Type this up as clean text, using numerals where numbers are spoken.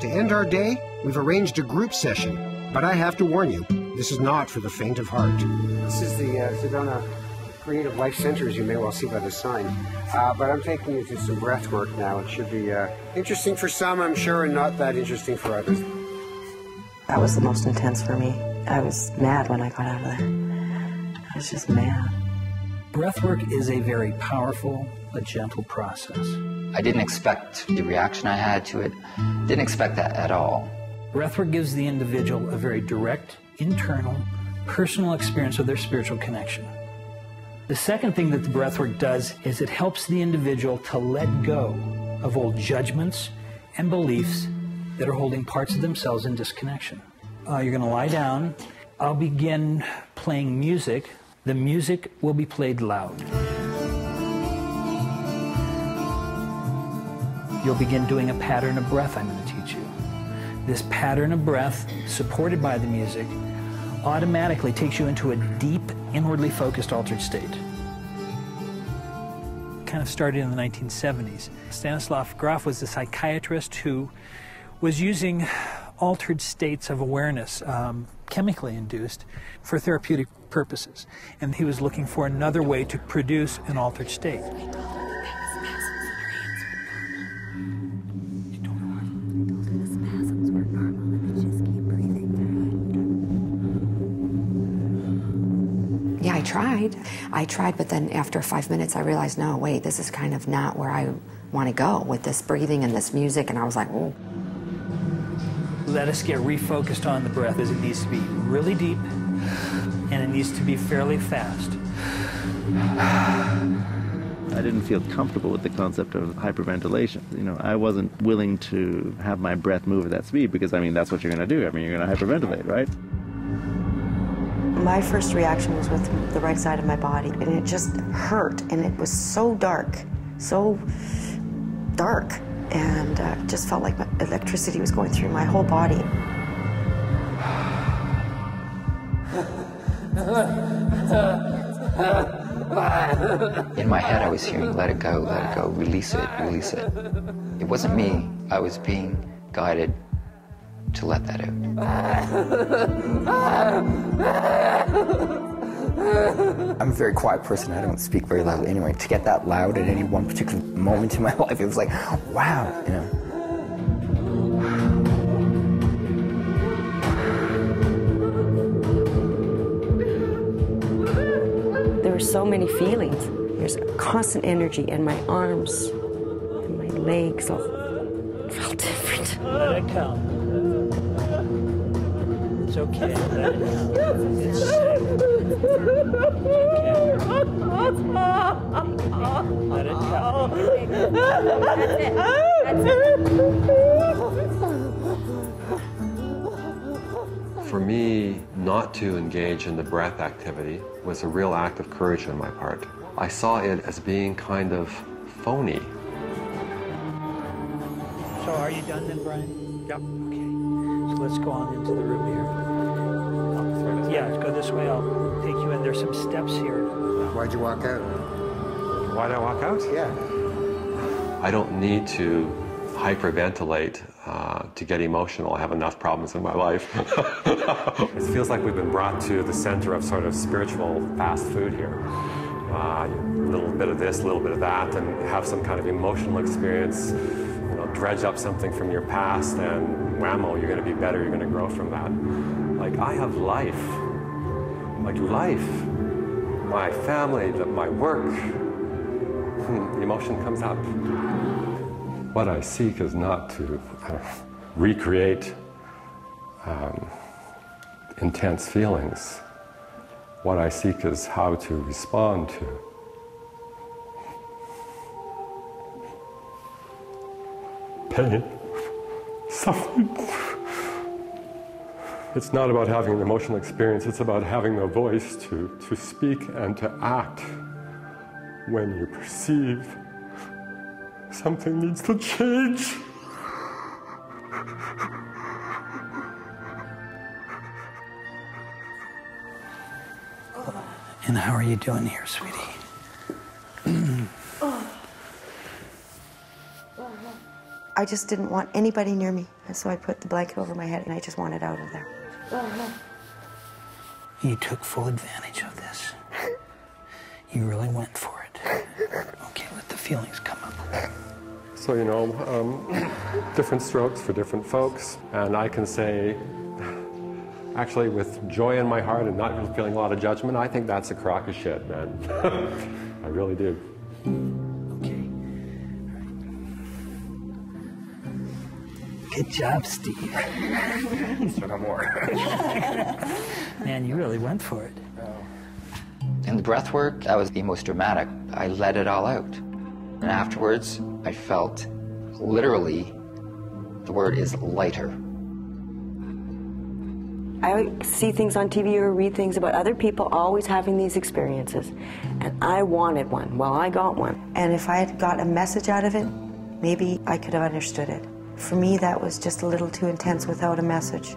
To end our day, we've arranged a group session, but I have to warn you, this is not for the faint of heart. This is the Sedona Creative Life Center, as you may well see by the sign. But I'm taking you to some breath work now. It should be interesting for some, I'm sure, and not that interesting for others. That was the most intense for me. I was mad when I got out of there. I was just mad. Breathwork is a very powerful but gentle process. I didn't expect the reaction I had to it. Didn't expect that at all. Breathwork gives the individual a very direct, internal, personal experience of their spiritual connection. The second thing that the breathwork does is it helps the individual to let go of old judgments and beliefs that are holding parts of themselves in disconnection. You're going to lie down. I'll begin playing music. The music will be played loud. You'll begin doing a pattern of breath I'm going to teach you. This pattern of breath, supported by the music, automatically takes you into a deep, inwardly focused altered state. Kind of started in the 1970s. Stanislav Grof was a psychiatrist who was using altered states of awareness, chemically induced, for therapeutic purposes. And he was looking for another way to produce an altered state. Yeah, I tried, but then after 5 minutes I realized, no, wait, this is kind of not where I want to go with this breathing and this music, and I was like, oh. Let us get refocused on the breath, as it needs to be really deep, and it needs to be fairly fast. I didn't feel comfortable with the concept of hyperventilation. You know, I wasn't willing to have my breath move at that speed because, I mean, that's what you're going to do. I mean, you're going to hyperventilate, right? My first reaction was with the right side of my body, and it just hurt, and it was so dark, and it just felt like electricity was going through my whole body. In my head, I was hearing, let it go, release it, release it. It wasn't me. I was being guided to let that out. I'm a very quiet person. I don't speak very loudly anyway. To get that loud at any one particular moment in my life, it was like, wow, you know. There were so many feelings. There's a constant energy, and my arms and my legs all felt different. Let it come. It's okay. Let it come. It's safe. Let it come. For me, not to engage in the breath activity was a real act of courage on my part. I saw it as being kind of phony. So are you done then, Brian? Yep. Okay. So let's go on into the room here. Yeah, let's go this way. I'll take you in. There's some steps here. Why'd you walk out? Why'd I walk out? Yeah. I don't need to hyperventilate to get emotional. I have enough problems in my life. It feels like we've been brought to the center of sort of spiritual fast food here. A little bit of this, a little bit of that, and have some kind of emotional experience. You know, dredge up something from your past, and whammo, you're going to be better. You're going to grow from that. Like, I have life. Like life. My family, my work. The emotion comes up. What I seek is not to recreate intense feelings. What I seek is how to respond to pain, suffering. It's not about having an emotional experience, it's about having the voice to speak and to act when you perceive something needs to change. And how are you doing here, sweetie? I just didn't want anybody near me. And so I put the blanket over my head and I just wanted out of there. Oh, no. You took full advantage of this. You really went for it. Okay, let the feelings come up. So, you know, different strokes for different folks. And I can say, actually, with joy in my heart and not really feeling a lot of judgment, I think that's a crock of shit, man. I really do. Okay. Good job, Steve. Still got more. Man, you really went for it. In the breath work, that was the most dramatic. I let it all out. And afterwards, I felt, literally, the word is lighter. I see things on TV or read things about other people always having these experiences. And I wanted one. Well, I got one. And if I had got a message out of it, maybe I could have understood it. For me, that was just a little too intense without a message.